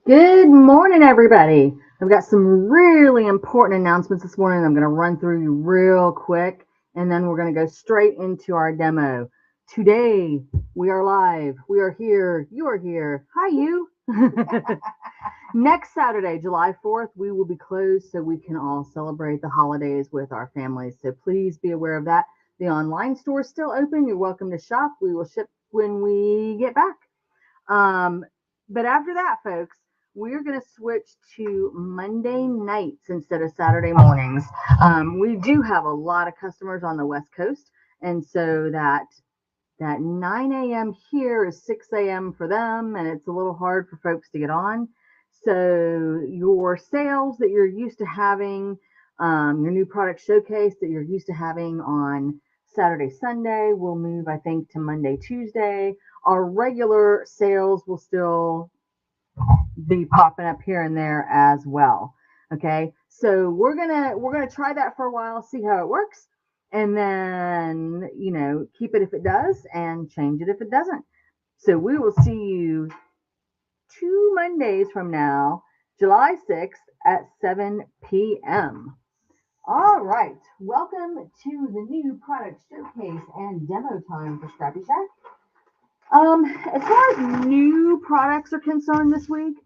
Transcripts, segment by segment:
Good morning, everybody. I've got some really important announcements this morning. I'm going to run through you real quick, and then we're going to go straight into our demo. Today, we are live. We are here. You are here. Hi, you. Next Saturday, July 4th, we will be closed so we can all celebrate the holidays with our families. So please be aware of that. The online store is still open. You're welcome to shop. We will ship when we get back. Um, but after that, folks, we're going to switch to Monday nights instead of Saturday mornings. We do have a lot of customers on the West Coast, and so that 9 a.m. here is 6 a.m. for them, and it's a little hard for folks to get on. So your sales that you're used to having, your new product showcase that you're used to having on Saturday, Sunday will move, I think, to Monday, Tuesday. Our regular sales will still be popping up here and there as well. Okay, so we're gonna try that for a while, see how it works, and then keep it if it does, and change it if it doesn't. So we will see you 2 Mondays from now, July 6th at 7 p.m. All right, welcome to the new product showcase and demo time for ScrappyShak. As far as new products are concerned this week,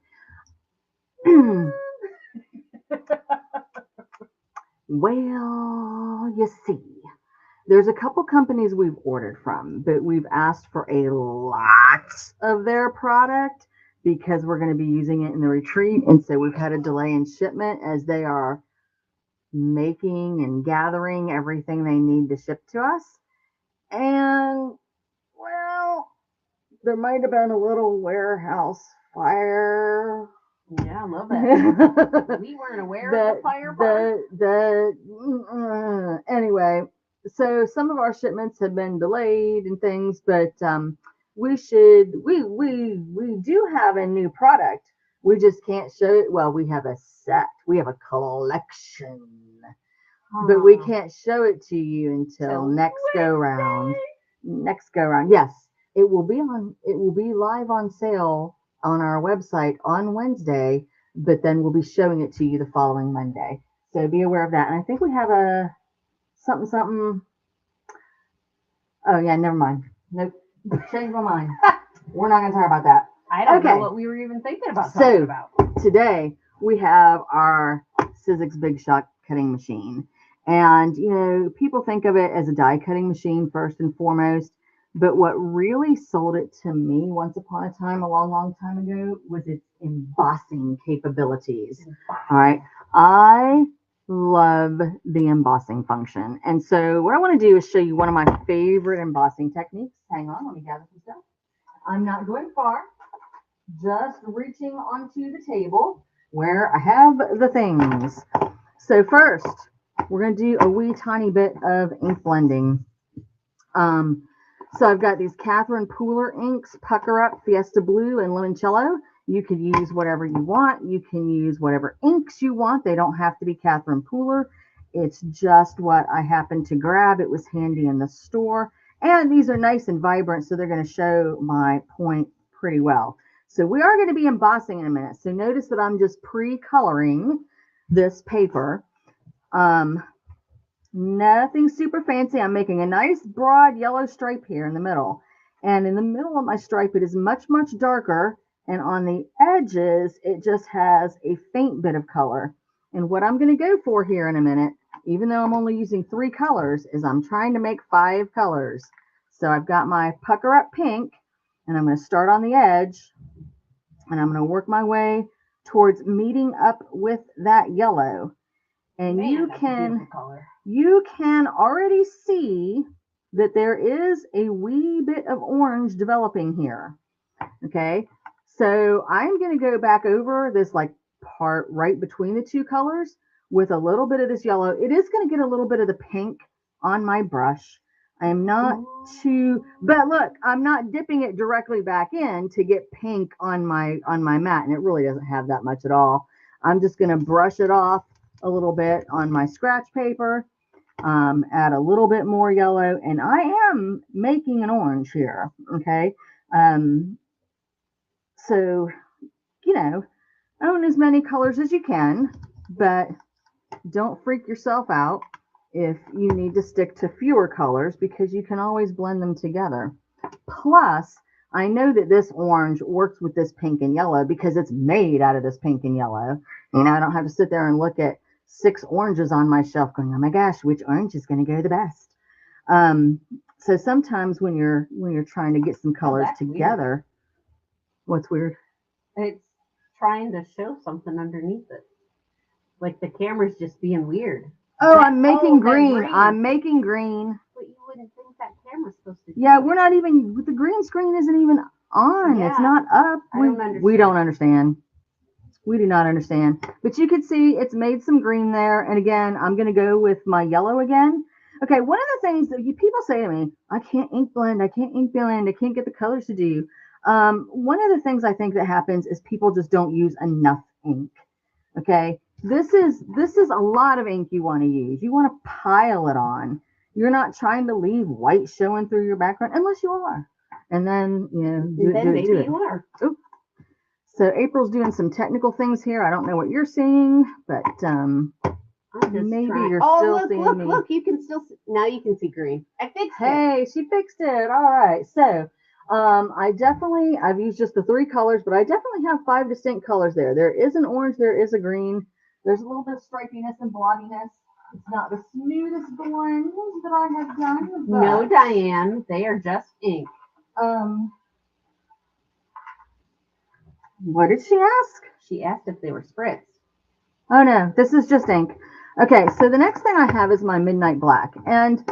well, you see, there's a couple companies we've ordered from, but we've asked for a lot of their product because we're going to be using it in the retreat. And so we've had a delay in shipment as they are making and gathering everything they need to ship to us. And, well, there might have been a little warehouse fire. Yeah, I love that. We weren't aware of the fire part. Anyway, so some of our shipments have been delayed and things, but we do have a new product. We just can't show it. Well, we have a set. We have a collection, but we can't show it to you until next go round. Next go round. Yes, it will be on. It will be live on sale on our website on Wednesday, but then we'll be showing it to you the following Monday. So be aware of that. And I think we have a something. Oh yeah, never mind. Nope, changed my mind. We're not gonna talk about that. I don't know what we were even thinking about talking about. Today we have our Sizzix Big Shot cutting machine. And, people think of it as a die cutting machine first and foremost. But what really sold it to me once upon a time, a long, long time ago, was its embossing capabilities. All right. I love the embossing function. And so what I want to do is show you one of my favorite embossing techniques. Hang on, let me gather some stuff. I'm not going far, just reaching onto the table where I have the things. So first, we're going to do a wee tiny bit of ink blending. So I've got these Catherine Pooler inks, Pucker Up, Fiesta Blue, and Limoncello. You could use whatever you want. You can use whatever inks you want. They don't have to be Catherine Pooler. It's just what I happened to grab. It was handy in the store. And these are nice and vibrant, so they're going to show my point pretty well. So we are going to be embossing in a minute. So notice that I'm just pre-coloring this paper. Nothing super fancy. I'm making a nice broad yellow stripe here in the middle. And in the middle of my stripe, it is much, much darker. And on the edges, it just has a faint bit of color. And what I'm going to go for here in a minute, even though I'm only using 3 colors, is I'm trying to make 5 colors. So I've got my Pucker Up pink, and I'm going to start on the edge, and I'm going to work my way towards meeting up with that yellow. And you can already see that there is a wee bit of orange developing here. Okay, so I'm going to go back over this part right between the 2 colors with a little bit of this yellow. It is going to get a little bit of the pink on my brush. I am not but look, I'm not dipping it directly back in to get pink on my mat, and it really doesn't have that much at all. I'm just going to brush it off a little bit on my scratch paper, add a little bit more yellow, and I am making an orange here. Okay, so own as many colors as you can, but don't freak yourself out if you need to stick to fewer colors because you can always blend them together. Plus, I know that this orange works with this pink and yellow because it's made out of this pink and yellow. I don't have to sit there and look at 6 oranges on my shelf going, oh my gosh, which orange is going to go the best? Um, so sometimes when you're trying to get some colors together, what's weird? It's trying to show something underneath it. Like the camera's just being weird. Oh, I'm making green. I'm making green. But you wouldn't think that camera's supposed to. Yeah, we're not even, the green screen isn't even on. Yeah, it's not up. We don't understand. We do not understand. But you can see it's made some green there. And again, I'm going to go with my yellow again. Okay, one of the things that people say to me, I can't ink blend, I can't ink blend, I can't get the colors to do. One of the things I think that happens is people just don't use enough ink. Okay, this is a lot of ink you want to use. You want to pile it on. You're not trying to leave white showing through your background unless you are. And then, do it. You are. Ooh. So April's doing some technical things here. I don't know what you're seeing, but maybe you're still seeing me. Look, you can still see, now you can see green. I fixed it. Hey, she fixed it. All right. So I've used just the 3 colors, but I definitely have 5 distinct colors there. There is an orange, there is a green. There's a little bit of stripiness and blobbiness. It's not the smoothest blends that I have done. But, no, Diane, they are just ink. What did she ask? She asked if they were spritzed. Oh no, this is just ink. Okay, so the next thing I have is my Midnight Black. And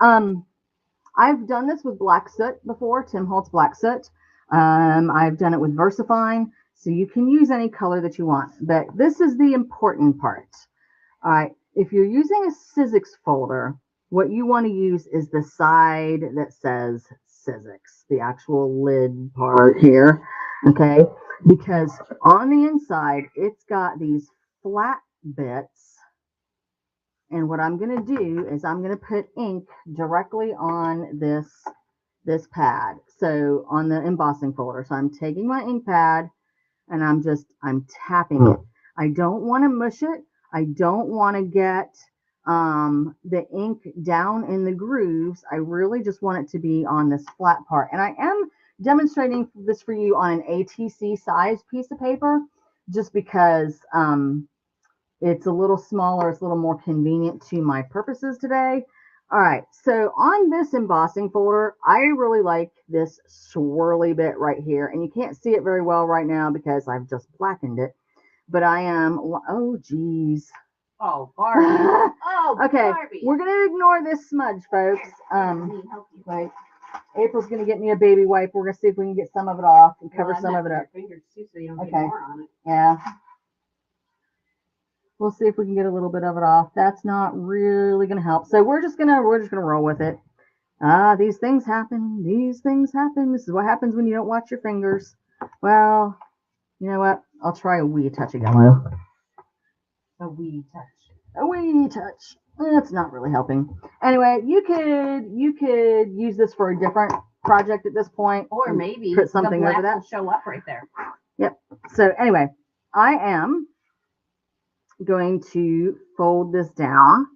I've done this with black soot before, Tim Holtz black soot. I've done it with VersaFine, so you can use any color that you want. But this is the important part. All right, if you're using a Sizzix folder, what you want to use is the side that says Sizzix, the actual lid part here, okay? Because on the inside, it's got these flat bits. And what I'm going to do is I'm going to put ink directly on this pad. So on the embossing folder. So I'm taking my ink pad and I'm tapping it. I don't want to mush it. I don't want to get the ink down in the grooves. I really just want it to be on this flat part. And I am demonstrating this for you on an ATC size piece of paper, just because it's a little smaller, it's a little more convenient to my purposes today. All right, so on this embossing folder, I really like this swirly bit right here. And you can't see it very well right now because I've just blackened it. But I am, oh geez. Oh, Barbie. Oh, okay, Barbie. We're going to ignore this smudge, folks. Wait, April's going to get me a baby wipe. We're going to see if we can get some of it off and cover some of it up. Fingers too, so you don't get more on it. Yeah. We'll see if we can get a little bit of it off. That's not really going to help. So we're just gonna roll with it. These things happen. These things happen. This is what happens when you don't watch your fingers. Well, you know what? I'll try a wee touch of yellow. A wee touch. A wee touch. That's not really helping. Anyway, you could use this for a different project at this point. Or maybe put something over that. Will show up right there. Yep. So anyway, I am going to fold this down.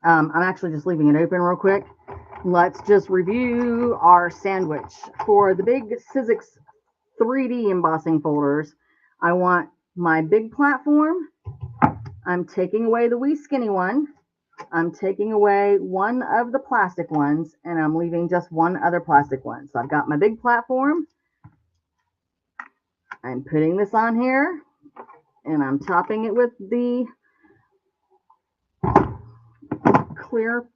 I'm actually just leaving it open real quick. Let's just review our sandwich. For the big Sizzix 3D embossing folders, I want my big platform. I'm taking away the wee skinny one. I'm taking away one of the plastic ones, and I'm leaving just one other plastic one. So I've got my big platform. I'm putting this on here, and I'm topping it with the clear.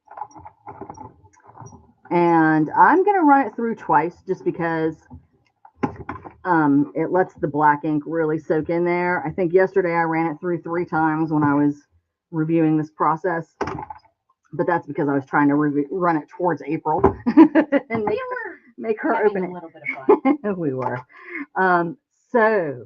And I'm going to run it through twice just because it lets the black ink really soak in there. I think yesterday I ran it through 3 times when I was reviewing this process, but that's because I was trying to run it towards April and make her open it. A little bit of fun. We were. So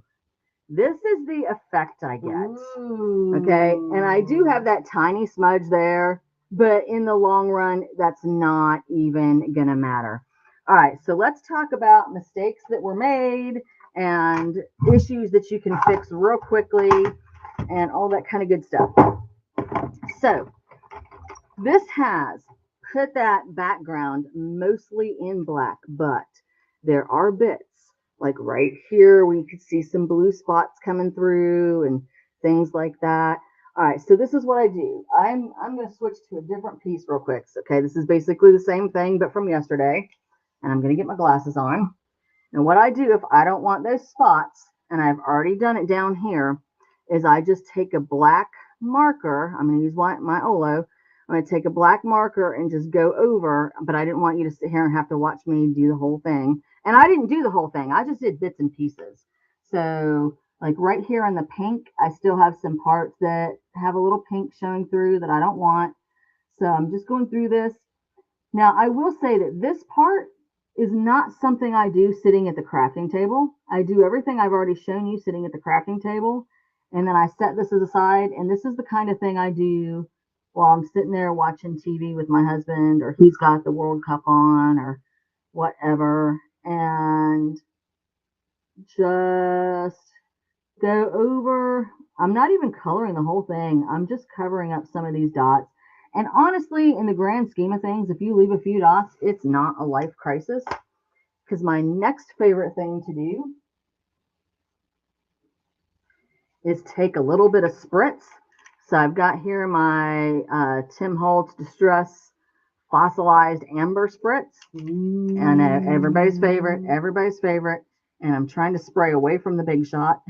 this is the effect I get. Ooh. Okay, and I do have that tiny smudge there, but in the long run, that's not even gonna matter. All right, so let's talk about mistakes that were made and issues that you can fix real quickly and all that kind of good stuff. So this has put that background mostly in black, but there are bits like right here where you could see some blue spots coming through and things like that. All right, so this is what I do. I'm going to switch to a different piece real quick. Okay, this is basically the same thing but from yesterday, and I'm going to get my glasses on. And what I do if I don't want those spots, and I've already done it down here, is I just take a black marker. I'm going to use my Olo. I'm going to take a black marker and just go over, but I didn't want you to sit here and have to watch me do the whole thing. And I didn't do the whole thing. I just did bits and pieces. So like right here on the pink, I still have some parts that have a little pink showing through that I don't want. So I'm just going through this. Now, I will say that this part is not something I do sitting at the crafting table. I do everything I've already shown you sitting at the crafting table. And then I set this aside. And this is the kind of thing I do while I'm sitting there watching TV with my husband, or he's got the World Cup on or whatever. And just go over. I'm not even coloring the whole thing. I'm just covering up some of these dots. And honestly, in the grand scheme of things, if you leave a few dots, it's not a life crisis. Because my next favorite thing to do is take a little bit of spritz. So I've got here my Tim Holtz Distress Fossilized Amber Spritz. And everybody's favorite. And I'm trying to spray away from the big shot.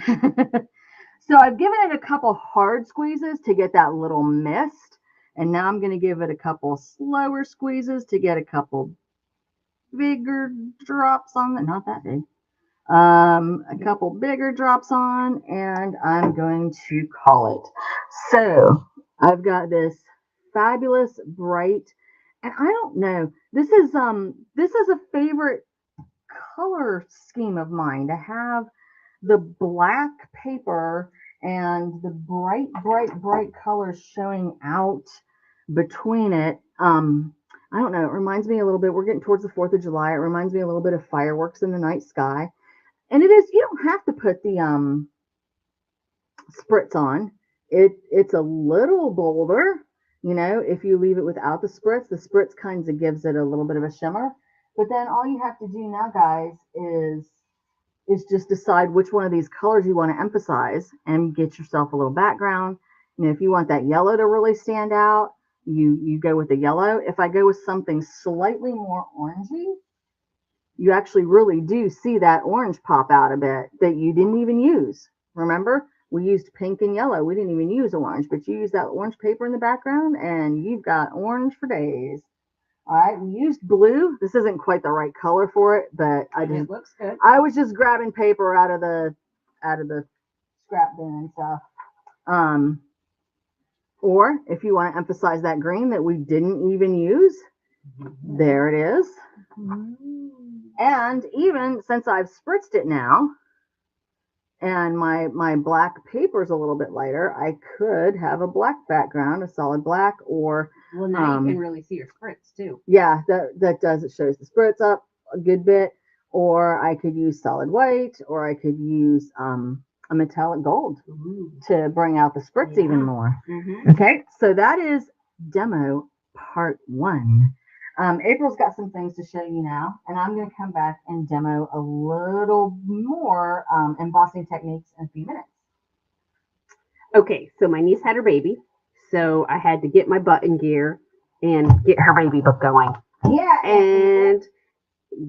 So I've given it a couple hard squeezes to get that little mist. And now I'm going to give it a couple slower squeezes to get a couple bigger drops on it. Not that big. A couple bigger drops on, and I'm going to call it. So I've got this fabulous bright, and I don't know. This is a favorite color scheme of mine, to have the black paper and the bright colors showing out between it. I don't know. It reminds me a little bit. We're getting towards the 4th of July. It reminds me a little bit of fireworks in the night sky. And it is, you don't have to put the spritz on. It's a little bolder, if you leave it without the spritz kind of gives it a little bit of a shimmer. But then all you have to do now, guys, is just decide which one of these colors you want to emphasize and get yourself a little background. If you want that yellow to really stand out, you go with the yellow. If I go with something slightly more orangey, you actually really do see that orange pop out a bit that you didn't even use. Remember, we used pink and yellow. We didn't even use orange, but you use that orange paper in the background and you've got orange for days. All right, we used blue. This isn't quite the right color for it, but it looks good. I was just grabbing paper out of the scrap bin and stuff. Or if you want to emphasize that green that we didn't even use, there it is. And even since I've spritzed it now, and my black paper is a little bit lighter, I could have a black background, a solid black, or well, now you can really see your spritz too. Yeah, that does. It shows the spritz up a good bit. Or I could use solid white, or I could use a metallic gold to bring out the spritz even more. Okay, so that is demo part 1. April's got some things to show you now, and I'm going to come back and demo a little more embossing techniques in a few minutes. Okay, so my niece had her baby, so I had to get my butt in gear and get her baby book going. Yeah, and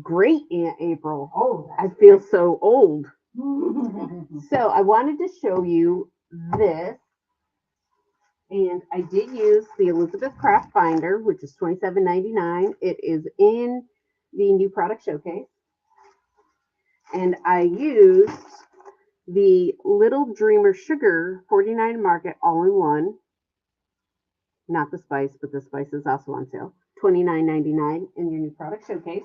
great, Aunt April. Oh, I feel so old. So I wanted to show you this. And I did use the Elizabeth Craft Binder, which is $27.99. It is in the new product showcase. And I used the Little Dreamer Sugar 49 Market all-in-one. Not the spice, but the spice is also on sale. $29.99 in your new product showcase.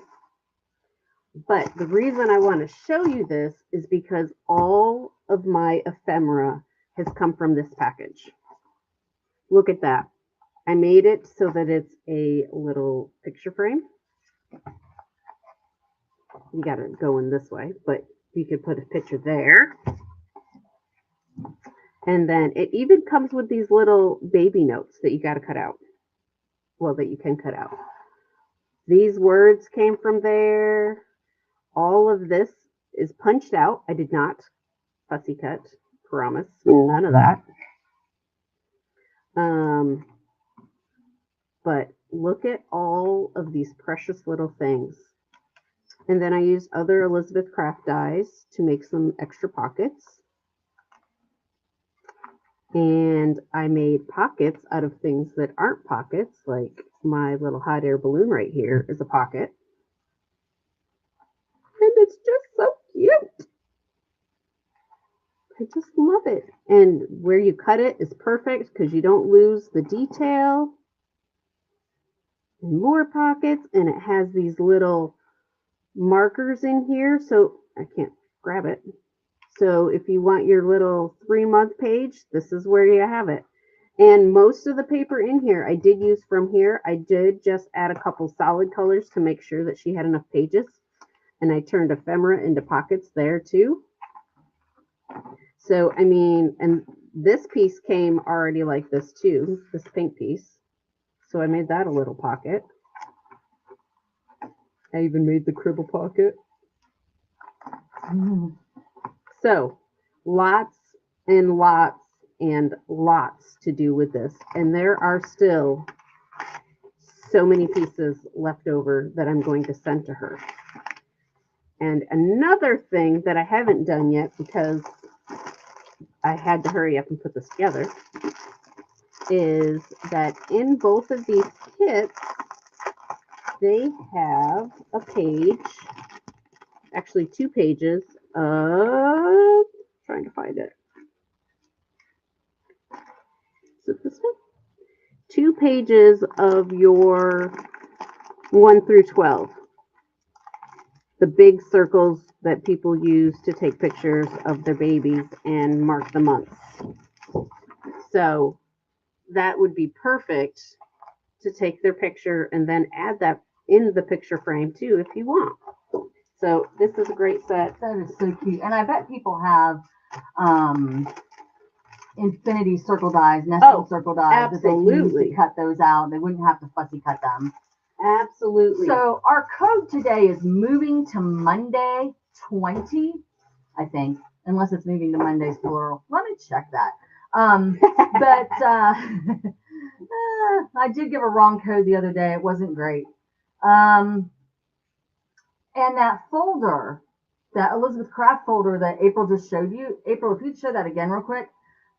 But the reason I want to show you this is because all of my ephemera has come from this package. Look at that. I made it so that it's a little picture frame. You got it going this way, but You could put a picture there. And then it even comes with these little baby notes that you got to cut out. Well, that you can cut out. These words came from there. All of this is punched out. I did not fussy cut, promise. None of that. But look at all of these precious little things. And then I used other Elizabeth Craft dies to make some extra pockets. And I made pockets out of things that aren't pockets, like my little hot air balloon right here is a pocket. And it's just so cute. I just love it. And where you cut it is perfect because you don't lose the detail. And more pockets, and it has these little markers in here, so I can't grab it. So if you want your little 3-month page, this is where you have it. And most of the paper in here I did use from here. I did just add a couple solid colors to make sure that she had enough pages. And I turned ephemera into pockets there too. So, I mean, and this piece came already like this too, this pink piece. So I made that a little pocket. I even made the cribble pocket. So lots and lots and lots to do with this. And there are still so many pieces left over that I'm going to send to her. And another thing that I haven't done yet because I had to hurry up and put this together is that in both of these kits, they have a page, actually 2 pages of, trying to find it. Is it this one? 2 pages of your 1 through 12. The big circles that people use to take pictures of their babies and mark the months. So that would be perfect to take their picture and then add that in the picture frame too if you want. So this is a great set. That is so cute. And I bet people have infinity circle dies, nesting circle dies that they can use to cut those out. They wouldn't have to fussy cut them. Absolutely. So our code today is moving to Monday 20, I think, unless it's moving to Mondays plural. Let me check that. But I did give a wrong code the other day. It wasn't great. And that folder, that Elizabeth Craft folder that April just showed you, April, if you'd show that again real quick.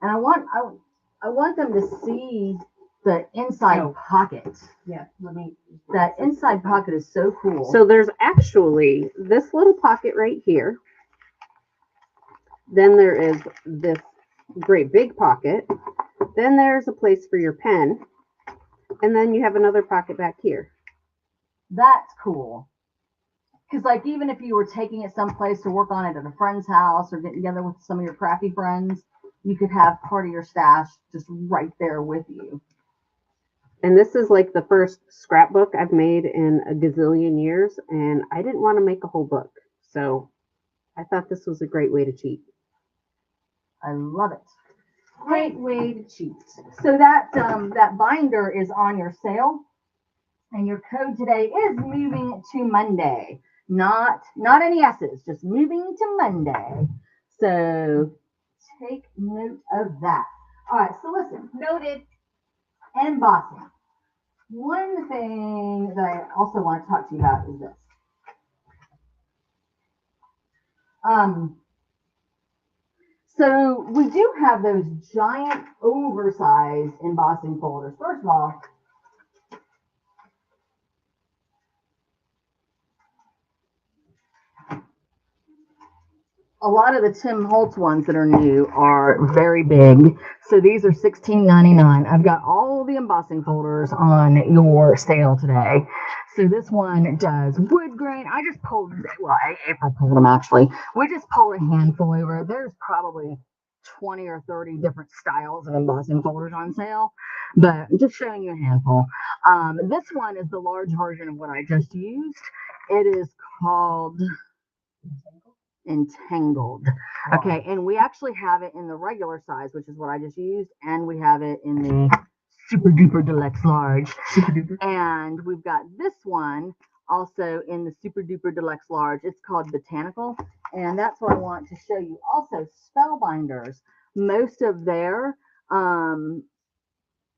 And I want them to see the inside pocket. Yeah, let me. That inside pocket is so cool. So there's actually this little pocket right here. Then there is this great big pocket. Then there's a place for your pen. And then you have another pocket back here. That's cool. Because, like, even if you were taking it someplace to work on it at a friend's house or getting together with some of your crafty friends, you could have part of your stash just right there with you. And this is like the first scrapbook I've made in a gazillion years, and I didn't want to make a whole book. So I thought this was a great way to cheat. I love it. Great way to cheat. So that that binder is on your sale, and your code today is moving to Monday. Not any S's, just moving to Monday. So take note of that. All right, so listen, noted. Embossing. One thing that I also want to talk to you about is this. So we do have those giant oversized embossing folders. First of all, a lot of the Tim Holtz ones that are new are very big. So these are $16.99. I've got all the embossing folders on your sale today. So this one does wood grain. I just pulled, well, April pulled them actually. We just pulled a handful over. There's probably 20 or 30 different styles of embossing folders on sale, but I'm just showing you a handful. This one is the large version of what I just used. It is called entangled. Okay, and we actually have it in the regular size, which is what I just used, and we have it in the super duper deluxe large. Super duper. And we've got this one also in the super duper deluxe large. It's called Botanical, and that's what I want to show you. Also, Spellbinders, most of their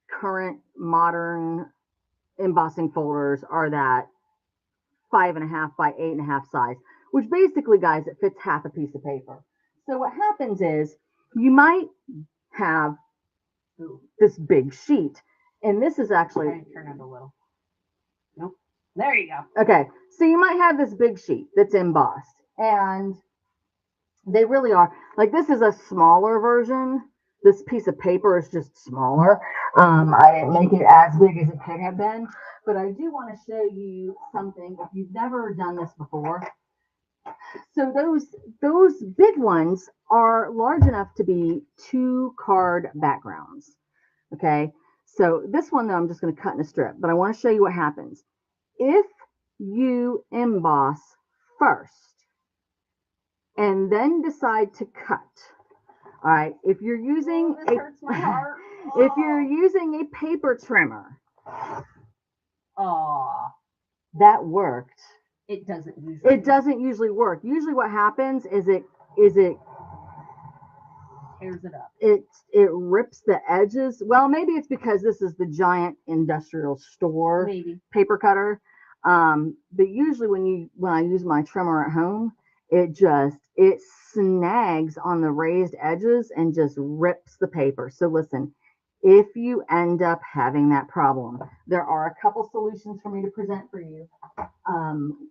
current modern embossing folders are that 5.5 by 8.5 size, which basically, guys, it fits half a piece of paper. So what happens is you might have this big sheet, and this is actually turn it a little. Nope. There you go. Okay, so you might have this big sheet that's embossed, and they really are like, this is a smaller version. This piece of paper is just smaller. I didn't make it as big as it could have been, but I do want to show you something if you've never done this before. So those big ones are large enough to be 2 card backgrounds. Okay, so this one though, I'm just going to cut in a strip, but I want to show you what happens if you emboss first and then decide to cut. All right, if you're using hurts my heart. if you're using a paper trimmer, that worked. It doesn't usually work. Usually what happens is it tears it up. It rips the edges. Well, maybe it's because this is the giant industrial store paper cutter. But usually when I use my trimmer at home, it snags on the raised edges and just rips the paper. So listen, if you end up having that problem, there are a couple solutions for me to present for you.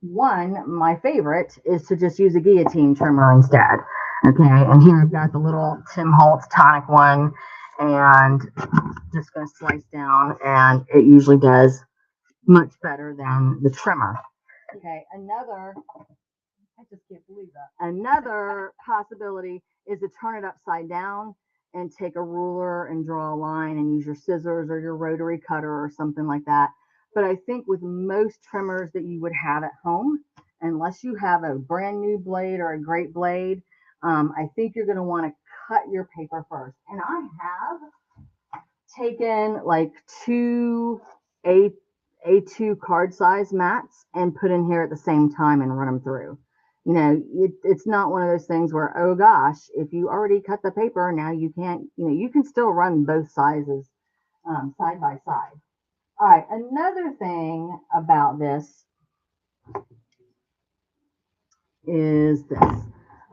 One, my favorite, is to just use a guillotine trimmer instead. Okay, and here I've got the little Tim Holtz tonic one, and just going to slice down, and it usually does much better than the trimmer. Okay, I just can't believe that. Another possibility is to turn it upside down and take a ruler and draw a line and use your scissors or your rotary cutter or something like that. But I think with most trimmers that you would have at home, unless you have a brand new blade or a great blade, I think you're going to want to cut your paper first. And I have taken like 2 A2 card size mats and put in here at the same time and run them through. You know, it's not one of those things where, oh gosh, if you already cut the paper, now you can't, you can still run both sizes side by side. All right, another thing about this is this.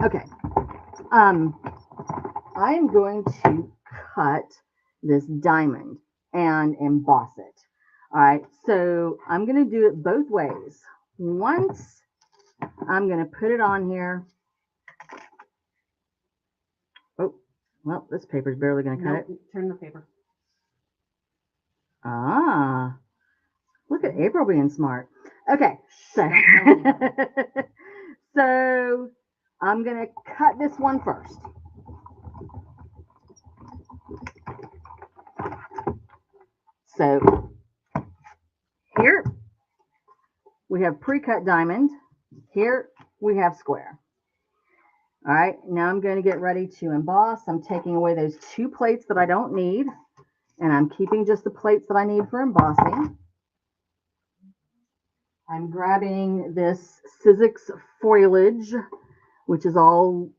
Okay, I am going to cut this diamond and emboss it. All right, so I'm going to do it both ways. Once I'm going to put it on here. Oh, well, this paper's barely going to cut it. Turn the paper. Ah, look at April being smart. Okay, so, so I'm going to cut this one first. So here we have pre-cut diamond. Here we have square. All right, now I'm going to get ready to emboss. I'm taking away those 2 plates that I don't need, and I'm keeping just the plates that I need for embossing. I'm grabbing this Sizzix foliage, which is all,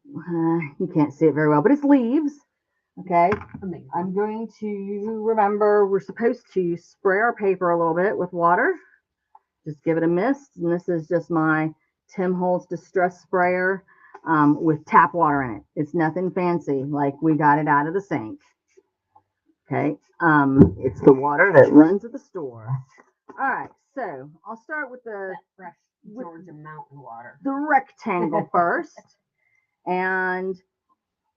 you can't see it very well, but it's leaves. Okay, amazing. I'm going to remember we're supposed to spray our paper a little bit with water. Just give it a mist, and this is just my Tim Holtz Distress Sprayer with tap water in it. It's nothing fancy, like we got it out of the sink. Okay, it's the water that runs at the store. All right, so I'll start with the fresh Georgia mountain water. The rectangle first, and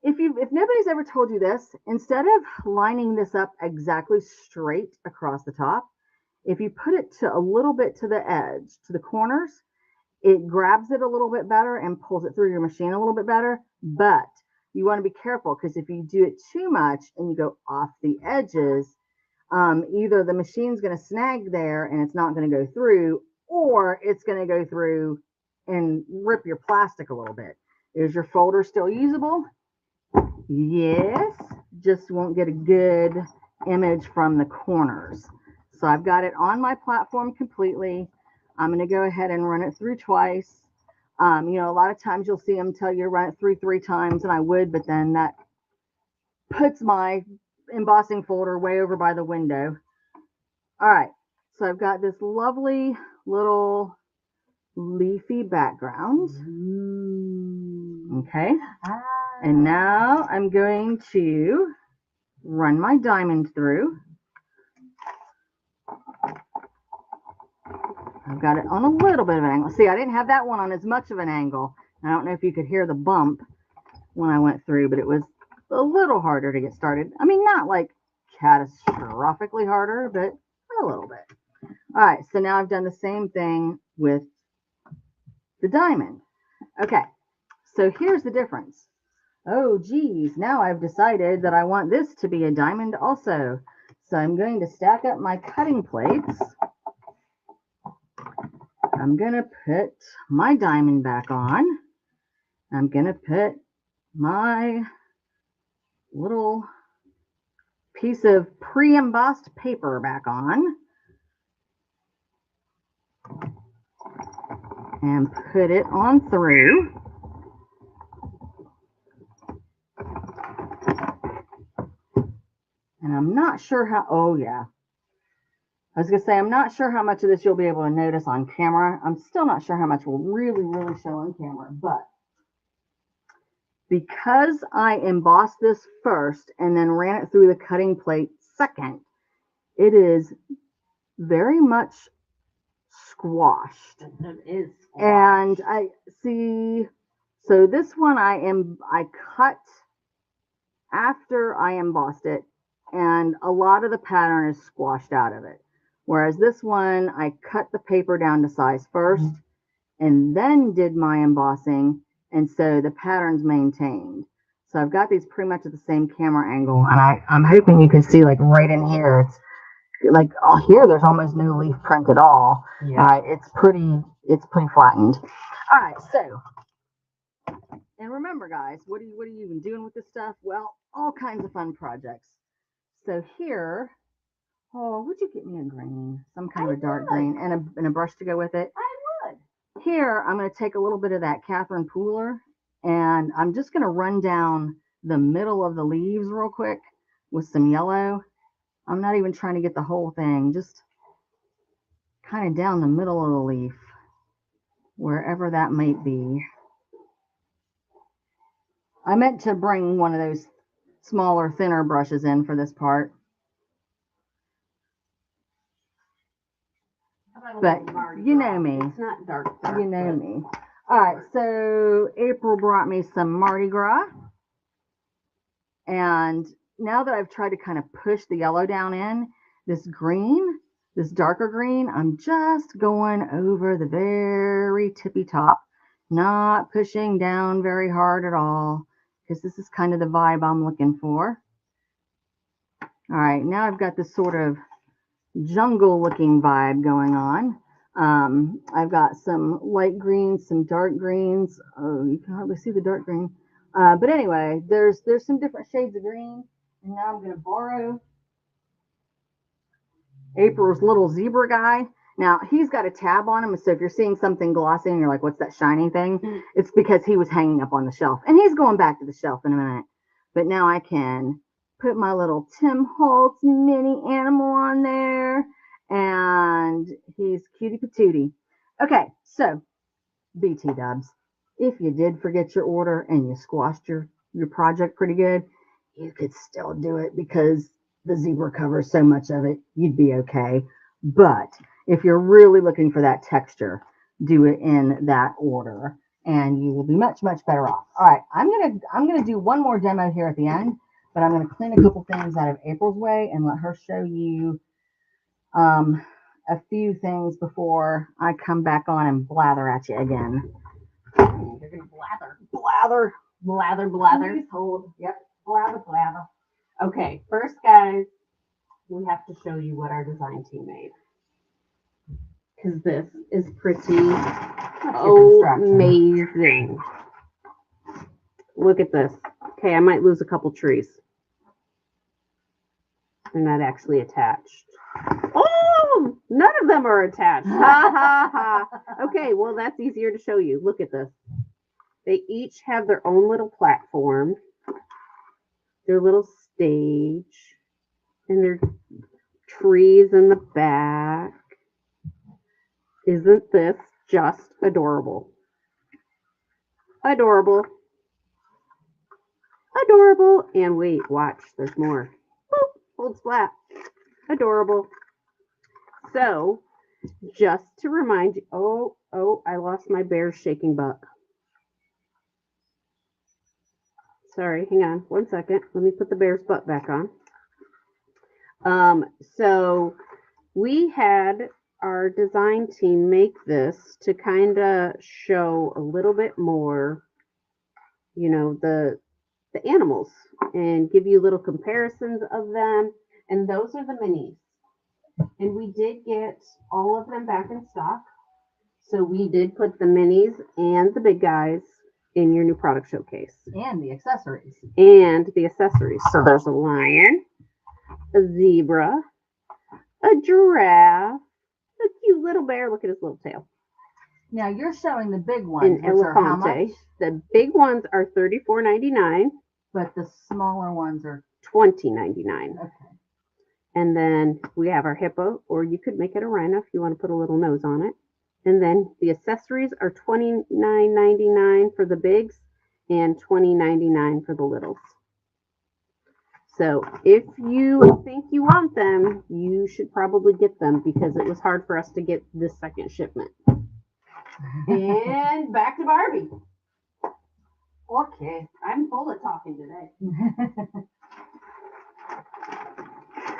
if nobody's ever told you this, instead of lining this up exactly straight across the top, if you put it to a little bit to the edge, to the corners, it grabs it a little bit better and pulls it through your machine a little bit better. But you want to be careful, because if you do it too much and you go off the edges, either the machine's going to snag there and it's not going to go through, or it's going to go through and rip your plastic a little bit. Is your folder still usable? Yes, just won't get a good image from the corners. So I've got it on my platform completely. I'm going to go ahead and run it through twice. You know, a lot of times you'll see them tell you to run it through 3 times, and I would, but then that puts my embossing folder way over by the window. All right, so I've got this lovely little leafy background. Okay, and now I'm going to run my diamond through. I've got it on a little bit of an angle. See, I didn't have that one on as much of an angle. I don't know if you could hear the bump when I went through, but it was a little harder to get started. I mean, not like catastrophically harder, but a little bit. All right, so now I've done the same thing with the diamond. Okay, so here's the difference. Oh, geez, now I've decided that I want this to be a diamond also. So I'm going to stack up my cutting plates. I'm going to put my diamond back on. I'm going to put my little piece of pre-embossed paper back on. And put it on through. And I'm not sure how, oh yeah. I was going to say, I'm not sure how much of this you'll be able to notice on camera. I'm still not sure how much will really show on camera, but because I embossed this first and then ran it through the cutting plate second, it is very much squashed. It is squashed. And I see, so this one I cut after I embossed it, and a lot of the pattern is squashed out of it. Whereas this one, I cut the paper down to size first and then did my embossing, and so the pattern's maintained. So I've got these pretty much at the same camera angle, and I'm hoping you can see like right in here, it's like, oh, here there's almost no leaf print at all. Yeah. It's pretty flattened. All right, so, and remember guys, what are you even doing with this stuff? Well, all kinds of fun projects. So here, oh, would you get me a green, some kind of a dark green, and a brush to go with it? I would. Here, I'm going to take a little bit of that Catherine Pooler, and I'm just going to run down the middle of the leaves real quick with some yellow. I'm not even trying to get the whole thing, just kind of down the middle of the leaf, wherever that might be. I meant to bring one of those smaller, thinner brushes in for this part. But you know me. It's not dark. You know me. All right, so April brought me some Mardi Gras. And now that I've tried to kind of push the yellow down in, this green, this darker green, I'm just going over the very tippy top, not pushing down very hard at all, because this is kind of the vibe I'm looking for. All right, now I've got this sort of jungle looking vibe going on. I've got some light greens, some dark greens. Oh, you can hardly see the dark green. But anyway, there's some different shades of green. And now I'm going to borrow April's little zebra guy. Now, he's got a tab on him, so if you're seeing something glossy and you're like, what's that shiny thing? It's because he was hanging up on the shelf. And he's going back to the shelf in a minute. But now I can put my little Tim Holtz mini animal on there. And he's cutie patootie. Okay, so BT dubs. If you did forget your order and you squashed your project pretty good, you could still do it because the zebra covers so much of it, you'd be okay. But if you're really looking for that texture, do it in that order and you will be much, much better off. All right, I'm gonna do one more demo here at the end, but I'm gonna clean a couple things out of April's way and let her show you a few things before I come back on and blather at you again. You're gonna blather. Blather. Please hold. Yep. Blather. Okay, first, guys, we have to show you what our design team made. Because this is pretty amazing. Look at this. Okay, I might lose a couple trees. They're not actually attached. Oh, none of them are attached. Ha ha ha. Okay, well, that's easier to show you. Look at this. They each have their own little platform, their little stage, and their trees in the back. Isn't this just adorable? Adorable. Adorable. And wait, watch, there's more. Boop, holds flat. Adorable. So, just to remind you, oh, I lost my bear's shaking butt. Sorry, hang on 1 second. Let me put the bear's butt back on. So we had our design team make this to kind of show a little bit more, you know, the animals and give you little comparisons of them. And those are the minis. And we did get all of them back in stock. So we did put the minis and the big guys in your new product showcase. And the accessories. And the accessories. So there's a lion, a zebra, a giraffe, a cute little bear. Look at his little tail. Now you're showing the big ones, An which are how much? elefante. The big ones are $34.99. But the smaller ones are $20.99. okay. And then we have our hippo, or you could make it a rhino if you want to put a little nose on it. And then the accessories are $29.99 for the bigs and $20.99 for the littles. So if you think you want them, you should probably get them because it was hard for us to get this second shipment. And back to Barbie. Okay. I'm full of talking today.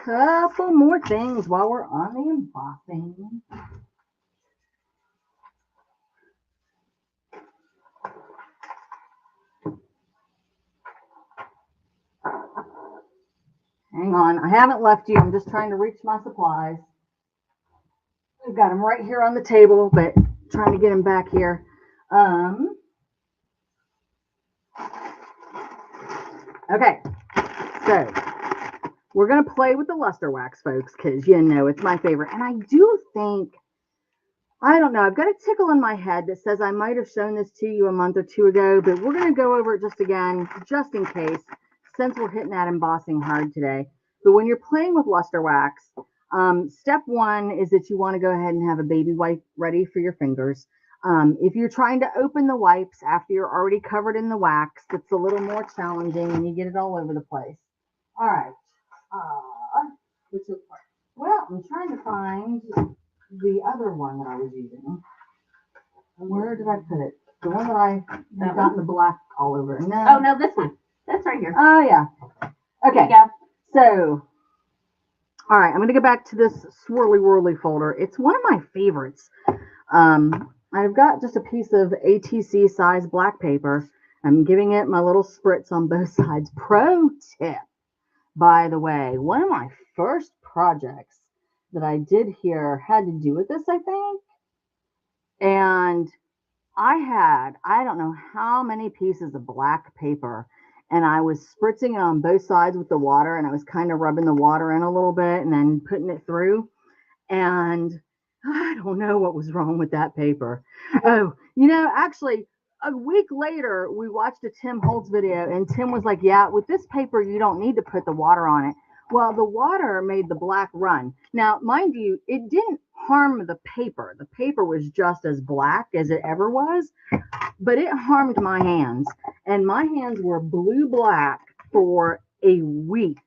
Couple more things while we're on the embossing. Hang on, I haven't left you. I'm just trying to reach my supplies. I've got them right here on the table, but trying to get them back here. Okay, so we're going to play with the luster wax, folks, because you know it's my favorite. And I do think, I don't know, I've got a tickle in my head that says I might have shown this to you a month or two ago, but we're going to go over it just again, just in case, since we're hitting that embossing hard today. But when you're playing with luster wax, step one is that you want to go ahead and have a baby wipe ready for your fingers. If you're trying to open the wipes after you're already covered in the wax, it's a little more challenging and you get it all over the place. All right. Which part? Well, I'm trying to find the other one that I was using. Where did I put it? The one that I got the black all over. No. Oh, no, this one. That's right here. Oh, yeah. Okay. So, all right, I'm going to go back to this swirly whirly folder. It's one of my favorites. I've got just a piece of ATC size black paper. I'm giving it my little spritz on both sides. Pro tip, by the way, one of my first projects that I did here had to do with this, I think. And I don't know how many pieces of black paper, and I was spritzing it on both sides with the water, and I was kind of rubbing the water in a little bit and then putting it through. And I don't know what was wrong with that paper. Oh, you know, actually, a week later, we watched a Tim Holtz video, and Tim was like, yeah, with this paper, you don't need to put the water on it. Well, the water made the black run. Now, mind you, it didn't harm the paper. The paper was just as black as it ever was, but it harmed my hands. And my hands were blue black for a week.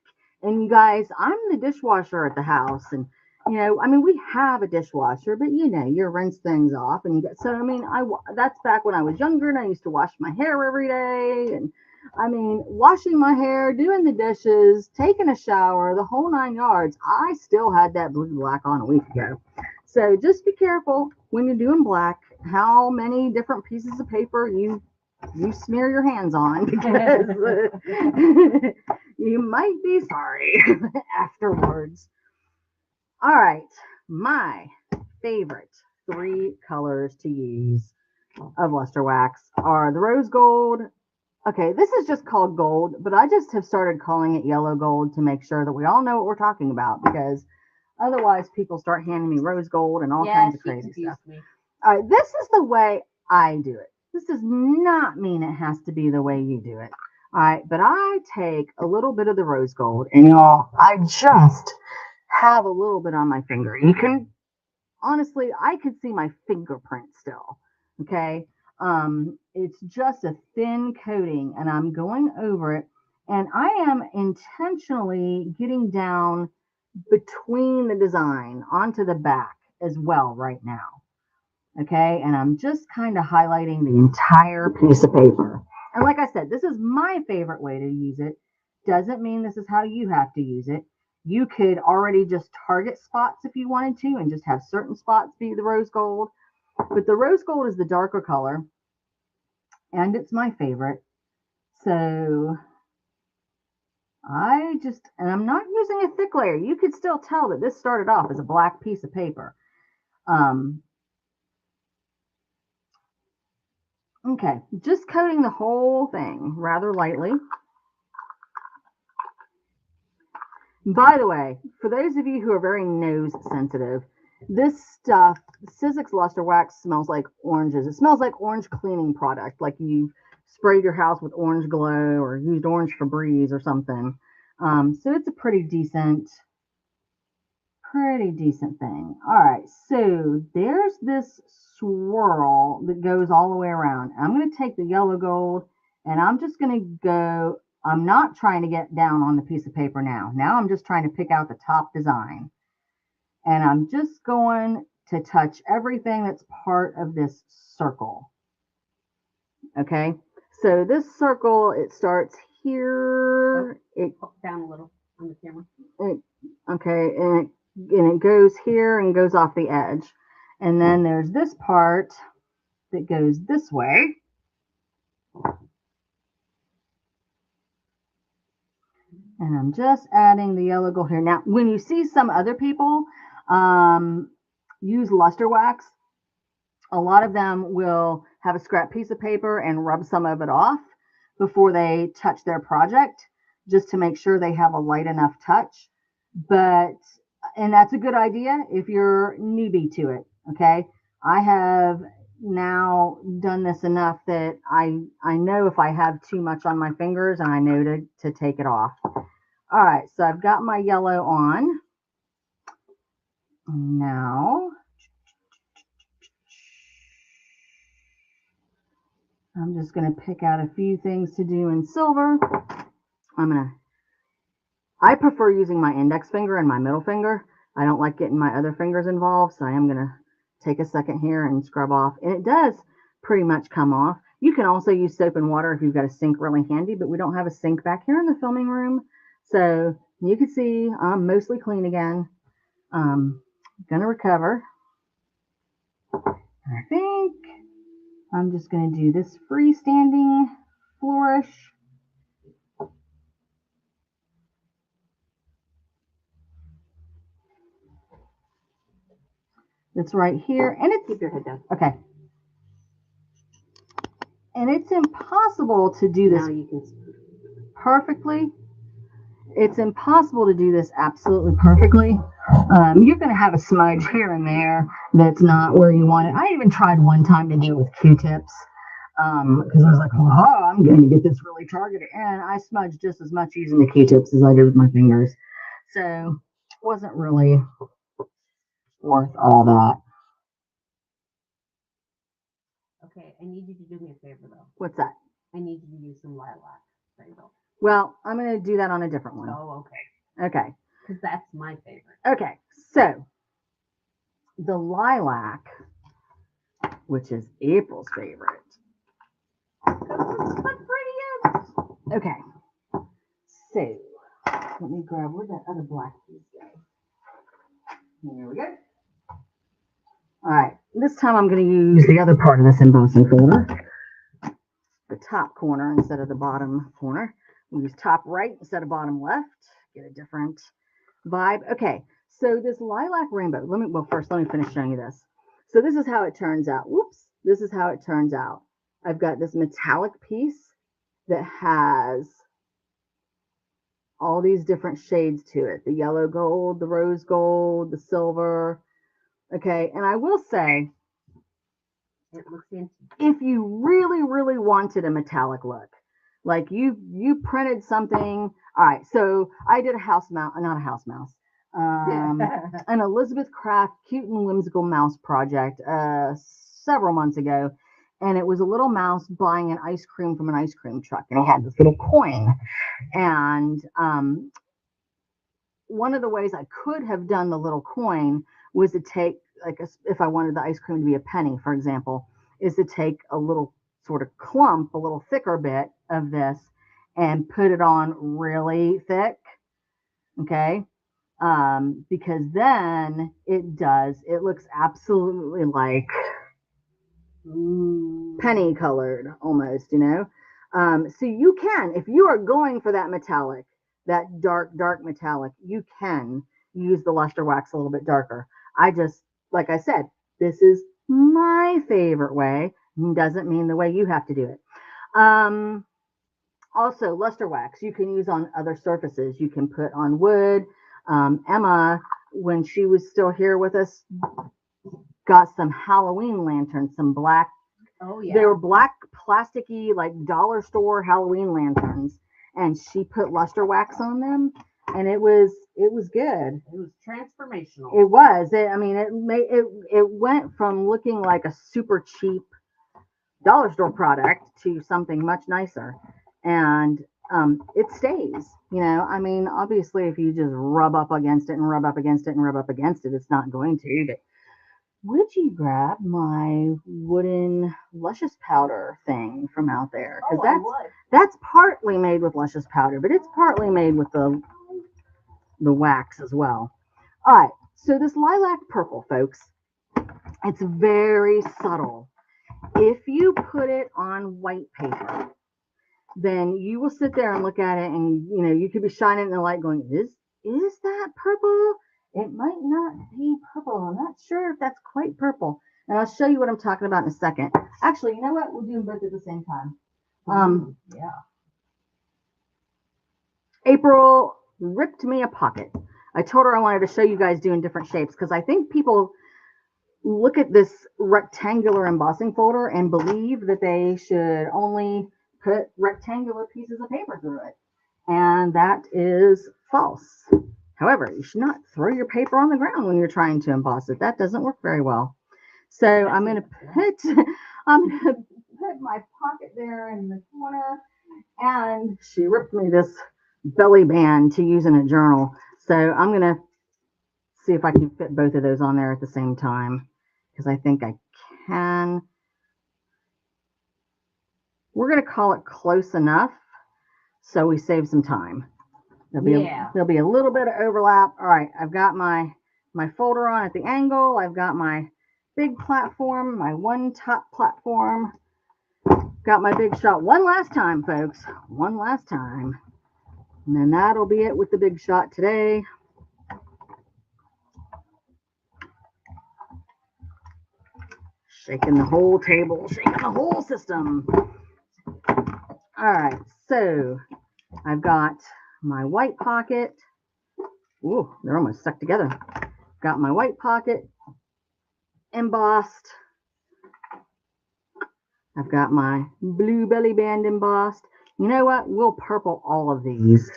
And you guys, I'm the dishwasher at the house, and you know, I mean, we have a dishwasher, but you know, you rinse things off, and you get, so I mean, that's back when I was younger, and I used to wash my hair every day, and I mean, washing my hair, doing the dishes, taking a shower, the whole 9 yards. I still had that blue black on a week ago. So just be careful when you're doing black, how many different pieces of paper you smear your hands on, because you might be sorry afterwards. All right, my favorite 3 colors to use of luster wax are the rose gold, Okay, this is just called gold, but I just have started calling it yellow gold to make sure that we all know what we're talking about, because otherwise people start handing me rose gold and all kinds of crazy stuff. Me. All right, this is the way I do it. This does not mean it has to be the way you do it. All right, but I take a little bit of the rose gold, and y'all, I just have a little bit on my finger. You can honestly, I could see my fingerprint still. Okay. It's just a thin coating, and I'm going over it, and I am intentionally getting down between the design onto the back as well right now. Okay. And I'm just kind of highlighting the entire piece of paper. And like I said, this is my favorite way to use it. Doesn't mean this is how you have to use it. You could already just target spots if you wanted to and just have certain spots be the rose gold. But the rose gold is the darker color, and it's my favorite. So and I'm not using a thick layer. You could still tell that this started off as a black piece of paper. Okay, just coating the whole thing rather lightly. By the way, for those of you who are very nose sensitive, this stuff, Sizzix Luster Wax, smells like oranges. It smells like orange cleaning product, like you sprayed your house with orange glow or used orange Febreze or something. So it's a pretty decent thing. All right, so there's this swirl that goes all the way around. I'm going to take the yellow gold, and I'm just going to go. I'm not trying to get down on the piece of paper now. Now I'm just trying to pick out the top design. And I'm just going to touch everything that's part of this circle. Okay, so this circle, it starts here. It down a little on the camera. Okay, and it goes here and goes off the edge. And then there's this part that goes this way. And I'm just adding the yellow gold here. Now, when you see some other people use luster wax, a lot of them will have a scrap piece of paper and rub some of it off before they touch their project, just to make sure they have a light enough touch. And that's a good idea if you're newbie to it. Okay. I have now done this enough that I know if I have too much on my fingers, and I know to take it off. All right, so I've got my yellow on. Now, I'm just going to pick out a few things to do in silver. I prefer using my index finger and my middle finger. I don't like getting my other fingers involved, so I am going to take a second here and scrub off. And it does pretty much come off. You can also use soap and water if you've got a sink really handy, but we don't have a sink back here in the filming room. So you can see I'm mostly clean again. Gonna recover. I think I'm just going to do this freestanding flourish. That's right here, and it's keep your head down. Okay. And it's impossible to do this perfectly. It's impossible to do this absolutely perfectly. You're going to have a smudge here and there that's not where you want it. I even tried one time to do it with Q-tips because I was like, oh, I'm going to get this really targeted. And I smudged just as much using the Q-tips as I did with my fingers. So it wasn't really worth all that. Okay, I need you to do me a favor, though. What's that? I need you to use some lilac. Well, I'm going to do that on a different one. Oh, okay. Okay. Because that's my favorite. Okay, so the lilac, which is April's favorite. What pretty is. Okay, so let me grab where that other black piece goes. There we go. All right, this time I'm going to use the other part of this embossing folder, the top corner instead of the bottom corner. We'll use top right instead of bottom left, get a different vibe. Okay, so this lilac rainbow, first let me finish showing you this. So this is how it turns out. Whoops, this is how it turns out. I've got this metallic piece that has all these different shades to it. The yellow gold, the rose gold, the silver. Okay, and I will say, It looks fancy. if you really, really wanted a metallic look, like you printed something. All right, so I did a house mouse, not a house mouse, an Elizabeth Craft cute and whimsical mouse project several months ago, and it was a little mouse buying an ice cream from an ice cream truck, and he had this little coin, and one of the ways I could have done the little coin was to take, like, if I wanted the ice cream to be a penny, for example, is to take a little sort of clump, a little thicker bit of this and put it on really thick. Okay. Because then it looks absolutely like penny colored almost, so you can, if you are going for that metallic, that dark, dark metallic, you can use the luster wax a little bit darker. Like I said, this is my favorite way. Doesn't mean the way you have to do it. Also, luster wax you can use on other surfaces. You can put on wood. Emma, when she was still here with us, got some Halloween lanterns, some black. Oh yeah. They were black, plasticky, like dollar store Halloween lanterns, and she put luster wax on them, and it was good. It was transformational. It was. It went from looking like a super cheap dollar store product to something much nicer, and it stays. Obviously, if you just rub up against it and rub up against it and rub up against it, it's not going to. But would you grab my wooden luscious powder thing from out there? Because that's partly made with luscious powder, but it's partly made with the wax as well. All right, so this lilac purple, folks, it's very subtle. If you put it on white paper, then you will sit there and look at it, and you could be shining in the light going, is that purple? It might not be purple. I'm not sure if that's quite purple. And I'll show you what I'm talking about in a second. Actually, you know what? We'll do them both at the same time. Yeah. April ripped me a pocket. I told her I wanted to show you guys doing different shapes because I think people look at this rectangular embossing folder and believe that they should only put rectangular pieces of paper through it. And that is false. However, you should not throw your paper on the ground when you're trying to emboss it. That doesn't work very well. So I'm going to put my pocket there in the corner, and she ripped me this belly band to use in a journal. So I'm going to see if I can fit both of those on there at the same time, because I think I can. We're going to call it close enough so we save some time. There'll be a little bit of overlap. All right, I've got my folder on at the angle. I've got my big platform, my one top platform. Got my big shot one last time, folks. One last time. And then that'll be it with the big shot today. Shaking the whole table, shaking the whole system. All right, so I've got my white pocket. Ooh, they're almost stuck together. Got my white pocket embossed. I've got my blue belly band embossed. You know what? We'll purple all of these.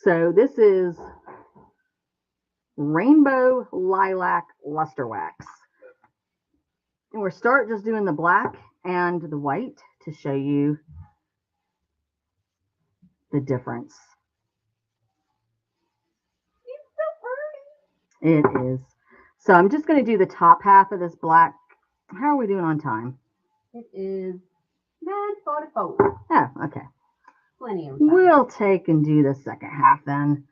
So this is Rainbow Lilac Luster Wax. And we'll start just doing the black and the white to show you the difference. It is. So I'm just going to do the top half of this black. How are we doing on time? It is 9:44. Oh, okay. Plenty of time. We'll take and do the second half then.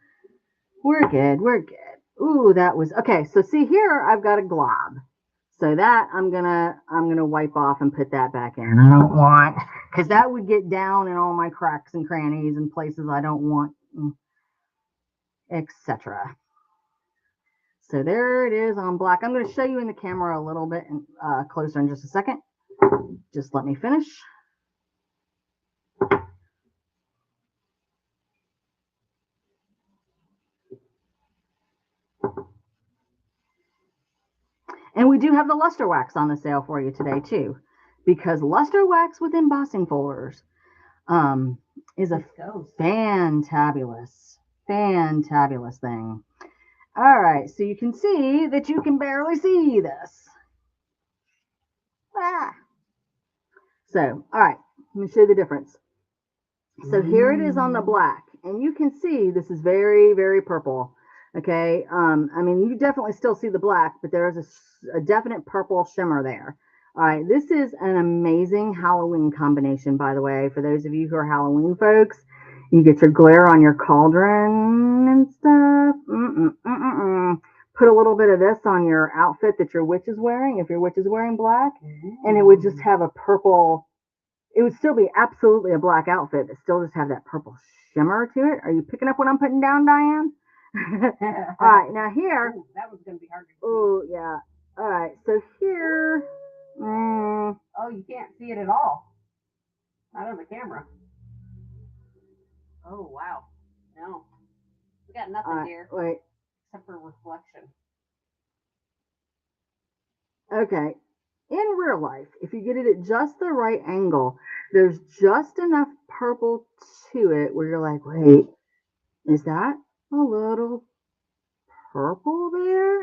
We're good. We're good. Ooh, that was okay. So see here, I've got a glob. So that I'm gonna wipe off and put that back in. I don't want, because that would get down in all my cracks and crannies and places I don't want, etc. So there it is on black. I'm going to show you in the camera a little bit closer in just a second. Just let me finish. And we do have the luster wax on the sale for you today too, because luster wax with embossing folders is a fantabulous thing. All right, so you can see that you can barely see this. Ah. So, all right, let me show you the difference. So here it is on the black, and you can see this is very, very purple. Okay, I mean, you definitely still see the black, but there is a definite purple shimmer there. All right, this is an amazing Halloween combination, by the way. For those of you who are Halloween folks, you get your glare on your cauldron and stuff. Put a little bit of this on your outfit that your witch is wearing, if your witch is wearing black, and it would just have a purple. It would still be absolutely a black outfit, but still just have that purple shimmer to it. Are you picking up what I'm putting down, Diane? All right, now here. Ooh, that was going to be hard to see. Oh, yeah. All right, so here. Oh, you can't see it at all. Not on the camera. Oh, wow. No. We got nothing here. Wait. Except for reflection. Okay. In real life, if you get it at just the right angle, there's just enough purple to it where you're like, wait, is that a little purple there?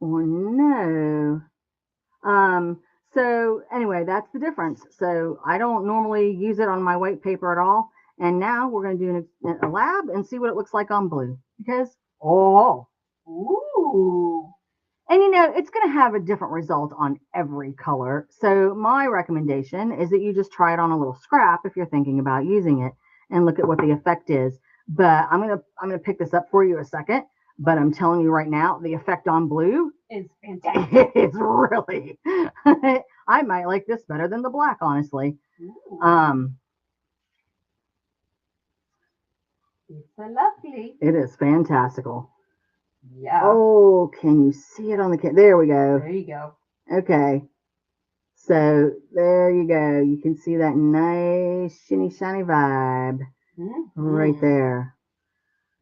Or no? So anyway, that's the difference. So I don't normally use it on my white paper at all. And now we're going to do a lab and see what it looks like on blue. Because, Ooh. And you know, it's going to have a different result on every color. So my recommendation is that you just try it on a little scrap if you're thinking about using it and look at what the effect is. But I'm going to pick this up for you a second. But I'm telling you right now, the effect on blue is fantastic. It's really, I might like this better than the black, honestly. Ooh. It's so lovely. It is fantastical. Yeah. Oh, can you see it on the camera? There we go. There you go. Okay. So there you go. You can see that nice shiny shiny vibe right there.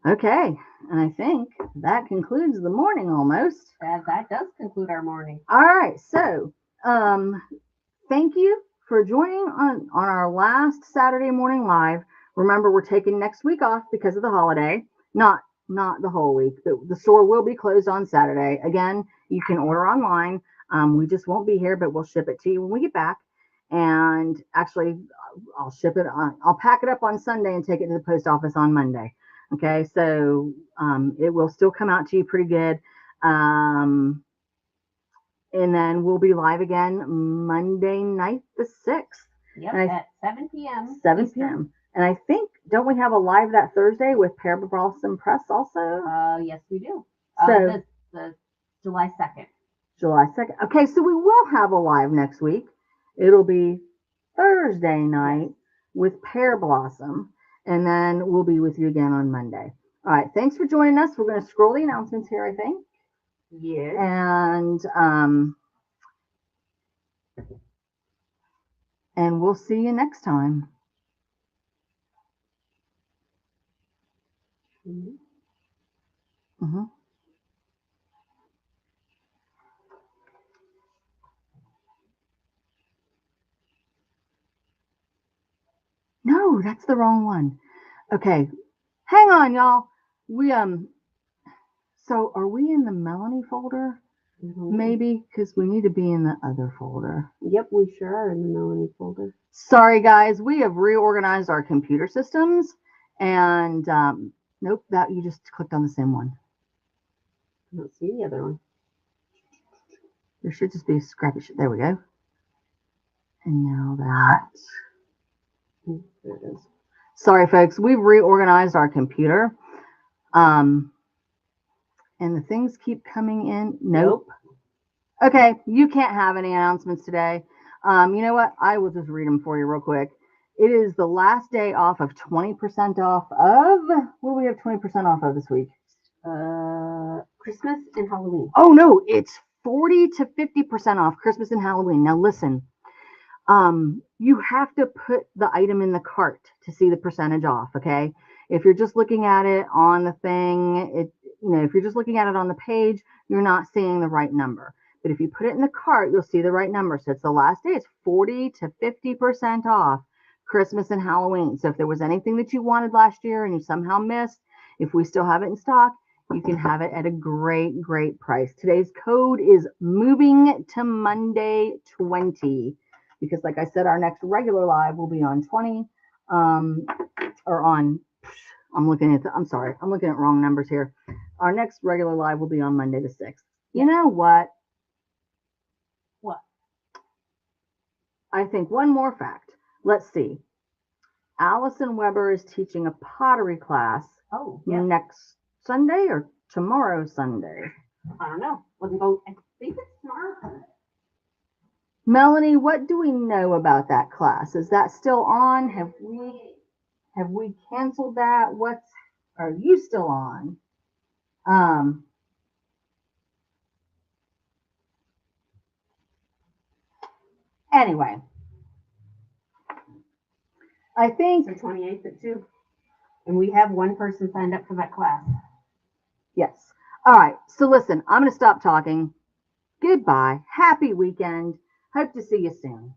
Okay, and I think that concludes the morning almost. That does conclude our morning. All right, so thank you for joining on our last Saturday morning live. Remember, we're taking next week off because of the holiday. Not the whole week. The store will be closed on Saturday. Again, you can order online. We just won't be here, but we'll ship it to you when we get back. And actually, I'll ship it on. I'll pack it up on Sunday and take it to the post office on Monday. Okay, so it will still come out to you pretty good. And then we'll be live again Monday night, the 6th. Yep, at 7 p.m. 7 p.m. And I think, don't we have a live that Thursday with Pear Blossom Press also? Yes, we do. So the July 2nd. July 2nd. Okay, so we will have a live next week. It'll be Thursday night with Pear Blossom. And then we'll be with you again on Monday. All right, thanks for joining us. We're going to scroll the announcements here, I think. Yes. And we'll see you next time. No, that's the wrong one. Okay, hang on, y'all. So are we in the Melanie folder? Maybe, because we need to be in the other folder. Yep, we sure are in the Melanie folder. Sorry, guys. We have reorganized our computer systems. And, nope, that you just clicked on the same one. I don't see the other one. There should just be ScrappyShak. There we go. And now that. There it is. Sorry, folks. We've reorganized our computer. And the things keep coming in. Nope. Okay, you can't have any announcements today. You know what? I will just read them for you real quick. It is the last day off of 20% off of. What do we have 20% off of this week? Christmas and Halloween. Oh, no. It's 40 to 50% off Christmas and Halloween. Now, listen. You have to put the item in the cart to see the percentage off, okay? If you're just looking at it on the thing, if you're just looking at it on the page, you're not seeing the right number. But if you put it in the cart, you'll see the right number. So it's the last day. It's 40 to 50% off Christmas and Halloween. So if there was anything that you wanted last year and you somehow missed, if we still have it in stock, you can have it at a great, great price. Today's code is moving to Monday 20 because, like I said, our next regular live will be on 20 or on. I'm looking at wrong numbers here. Our next regular live will be on Monday the 6th. You know what? What? I think one more fact. Let's see. Allison Weber is teaching a pottery class next Sunday or tomorrow Sunday. I don't know. I think it's tomorrow Sunday. Melanie, what do we know about that class? Is that still on? Have we canceled that? Are you still on? Anyway, I think the 28th at 2. And we have one person signed up for that class. Yes. All right. So listen, I'm going to stop talking. Goodbye. Happy weekend. Hope to see you soon.